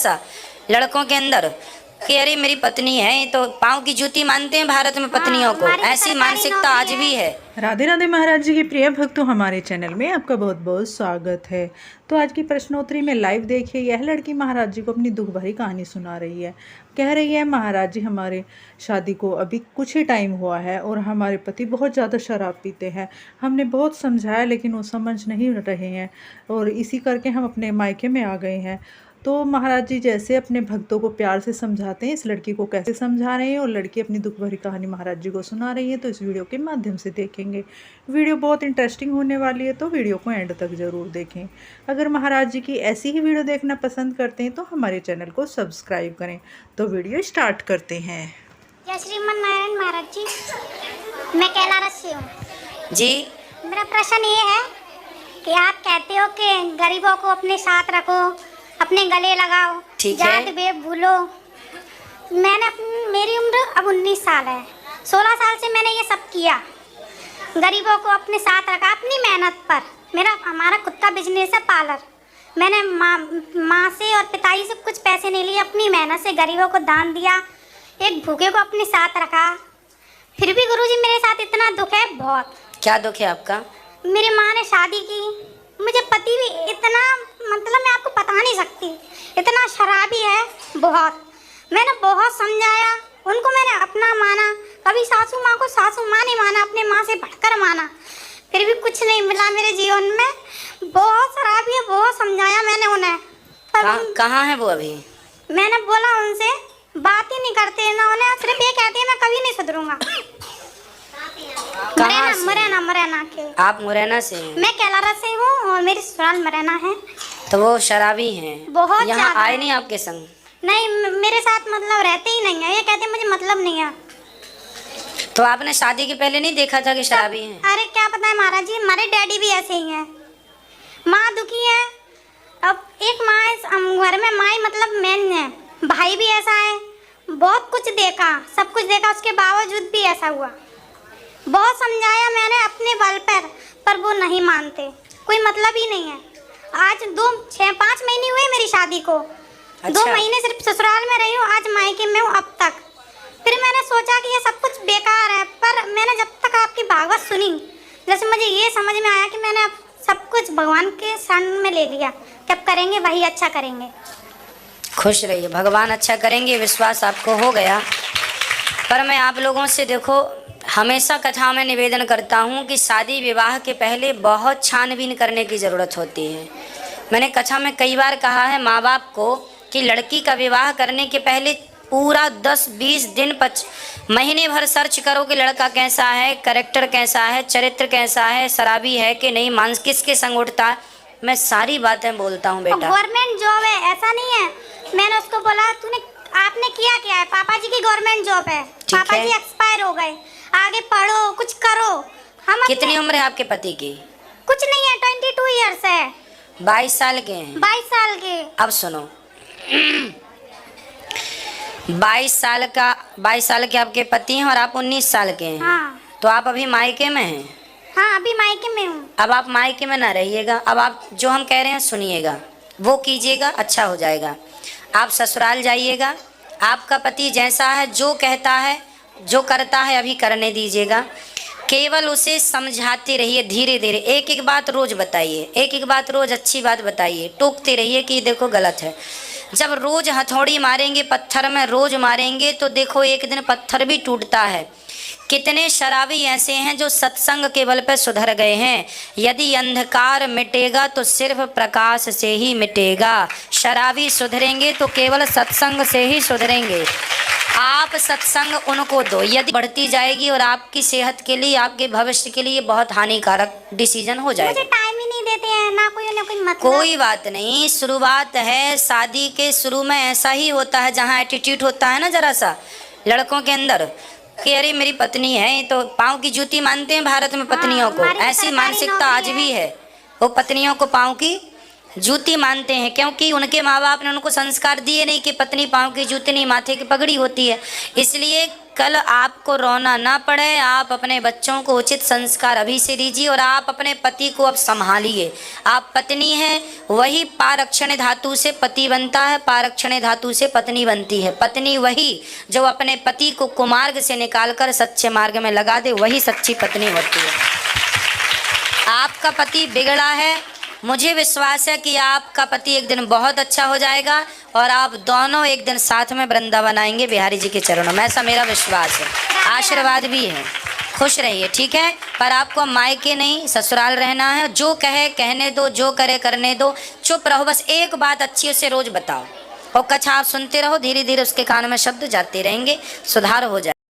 सा लड़कों के अंदर कि अरे मेरी पत्नी है तो पाँव की जूती मानते हैं भारत में पत्नियों को, ऐसी मानसिकता आज भी है। राधे राधे महाराज जी के प्रिय भक्तों, हमारे चैनल में आपका बहुत बहुत स्वागत है। तो आज की प्रश्नोत्तरी में लाइव देखिए, यह लड़की महाराज जी को अपनी दुख भरी कहानी सुना रही है। कह रही है, महाराज जी हमारे शादी को अभी कुछ ही टाइम हुआ है और हमारे पति बहुत ज़्यादा शराब पीते हैं। हमने बहुत समझाया लेकिन वो समझ नहीं रहे हैं और इसी करके हम अपने मायके में आ गए हैं। तो महाराज जी जैसे अपने भक्तों को प्यार से समझाते हैं, इस लड़की को कैसे समझा रहे हैं और लड़की अपनी दुख भरी कहानी महाराज जी को सुना रही है। तो इस वीडियो के माध्यम से देखेंगे। वीडियो बहुत इंटरेस्टिंग होने वाली है, तो वीडियो को एंड तक ज़रूर देखें। अगर महाराज जी की ऐसी ही वीडियो देखना पसंद करते हैं तो हमारे चैनल को सब्सक्राइब करें। तो वीडियो स्टार्ट करते हैं। जय श्रीमन नारायण महाराज जी, मैं कैलारस से हूँ जी। मेरा प्रश्न ये है कि आप कहते हो कि गरीबों को अपने साथ रखो, अपने गले लगाओ, जात बेब भूलो। मेरी उम्र अब 19 साल है। 16 साल से मैंने ये सब किया, गरीबों को अपने साथ रखा अपनी मेहनत पर। हमारा खुद का बिजनेस है पार्लर। मैंने माँ से और पिताजी से कुछ पैसे नहीं लिए, अपनी मेहनत से गरीबों को दान दिया, एक भूखे को अपने साथ रखा। फिर भी गुरुजी मेरे साथ इतना दुख है, बहुत। क्या दुख है आपका? मेरी माँ ने शादी की, मुझे पति भी इतना, मतलब मैं आपको बता नहीं सकती, इतना शराबी है बहुत। मैंने बहुत समझाया उनको, मैंने अपना माना, कभी सासू माँ को सासू माँ नहीं माना, अपने माँ से बढ़कर माना, फिर भी कुछ नहीं मिला मेरे जीवन में। बहुत शराबी है, बहुत समझाया मैंने उन्हें। कहाँ है वो अभी? मैंने बोला उनसे, बात ही नहीं करते ना, उन्हें सिर्फ ये कहते हैं मैं कभी नहीं सुधरूंगा। मुरैना के। आप मुरैना से हैं? मैं कैलारस से हूँ और मेरी ससुराल मुरैना है। तो वो शराबी हैं? बहुत। यहाँ आए नहीं आपके संग? नहीं, मेरे साथ मतलब रहते ही नहीं है, ये कहते मुझे मतलब नहीं है। तो आपने शादी के पहले नहीं देखा था कि शराबी हैं? अरे क्या पता है महाराज जी, हमारे डैडी भी ऐसे ही हैं। माँ दुखी है, अब एक माँ घर में, माँ ही मतलब मेन है। भाई भी ऐसा है, बहुत कुछ देखा, सब कुछ देखा, उसके बावजूद भी ऐसा हुआ। बहुत समझाया मैंने अपने बल पर वो नहीं मानते, कोई मतलब ही नहीं है। आज 5 महीने हुए मेरी शादी को। अच्छा। 2 महीने सिर्फ ससुराल में रही हूँ, आज मायके में हूँ अब तक। फिर मैंने सोचा कि ये सब कुछ बेकार है, पर मैंने जब तक आपकी भागवत सुनी, जैसे मुझे ये समझ में आया कि मैंने अब सब कुछ भगवान के शरण में ले लिया, कब करेंगे वही अच्छा करेंगे। खुश रहिए, भगवान अच्छा करेंगे, विश्वास आपको हो गया। पर मैं आप लोगों से देखो, हमेशा कथा में निवेदन करता हूँ कि शादी विवाह के पहले बहुत छानबीन करने की ज़रूरत होती है। मैंने कथा में कई बार कहा है माँ बाप को कि लड़की का विवाह करने के पहले पूरा 10-20 दिन महीने भर सर्च करो कि लड़का कैसा है, कैरेक्टर कैसा है, चरित्र कैसा है, शराबी है कि नहीं, मांस किसके संग उठता है। मैं सारी बातें बोलता हूँ बेटा। गवर्नमेंट जॉब है, ऐसा नहीं है। मैंने उसको बोला आपने किया क्या है? पापा जी की गवर्नमेंट जॉब है, पापा जी एक्सपायर हो गए, आगे पढ़ो, कुछ करो। हम कितनी उम्र है आपके पति की? कुछ नहीं है, 22 ईयर्स है। 22 साल के हैं? 22 साल के। अब सुनो, 22 साल के आपके पति हैं और आप 19 साल के हैं। हाँ। तो आप अभी मायके में हैं? हाँ, अभी मायके में हूँ। अब आप मायके में ना रहिएगा, अब आप जो हम कह रहे हैं सुनिएगा, वो कीजिएगा, अच्छा हो जाएगा। आप ससुराल जाइएगा, आपका पति जैसा है, जो कहता है, जो करता है, अभी करने दीजिएगा। केवल उसे समझाते रहिए, धीरे धीरे, एक एक बात रोज बताइए, एक एक बात रोज अच्छी बात बताइए, टोकते रहिए कि देखो गलत है। जब रोज हथौड़ी मारेंगे पत्थर में, रोज मारेंगे, तो देखो एक दिन पत्थर भी टूटता है। कितने शराबी ऐसे हैं जो सत्संग के बल पर सुधर गए हैं। यदि अंधकार मिटेगा तो सिर्फ प्रकाश से ही मिटेगा। शराबी सुधरेंगे तो केवल सत्संग से ही सुधरेंगे। आप सत्संग उनको दो, यदि बढ़ती जाएगी और आपकी सेहत के लिए, आपके भविष्य के लिए बहुत हानिकारक डिसीजन हो जाएगा। मुझे टाइम ही नहीं देते हैं, ना कोई मतलब। कोई बात नहीं, शुरुआत है, शादी के शुरू में ऐसा ही होता है, जहाँ एटीट्यूड होता है ना जरा सा लड़कों के अंदर कि अरे मेरी पत्नी है तो पाँव की जूती मानते हैं भारत में पत्नियों को, ऐसी मानसिकता आज भी है। वो पत्नियों को पाँव की जूती मानते हैं क्योंकि उनके माँ बाप ने उनको संस्कार दिए नहीं कि पत्नी पाँव की जूती नहीं, माथे की पगड़ी होती है। इसलिए कल आपको रोना ना पड़े, आप अपने बच्चों को उचित संस्कार अभी से दीजिए और आप अपने पति को अब संभालिए। आप पत्नी हैं, वही पारक्षण धातु से पति बनता है, पारक्षण धातु से पत्नी बनती है। पत्नी वही जो अपने पति को कुमार्ग से निकालकर सच्चे मार्ग में लगा दे, वही सच्ची पत्नी होती है। आपका पति बिगड़ा है, मुझे विश्वास है कि आपका पति एक दिन बहुत अच्छा हो जाएगा और आप दोनों एक दिन साथ में वृंदावन आएंगे बिहारी जी के चरणों में, ऐसा मेरा विश्वास है। आशीर्वाद भी है। खुश रहिए, ठीक है। पर आपको मायके नहीं ससुराल रहना है। जो कहे कहने दो, जो करे करने दो, चुप रहो। बस एक बात अच्छी से रोज बताओ और कथा आप सुनते रहो, धीरे धीरे उसके कान में शब्द जाते रहेंगे, सुधार हो जाए।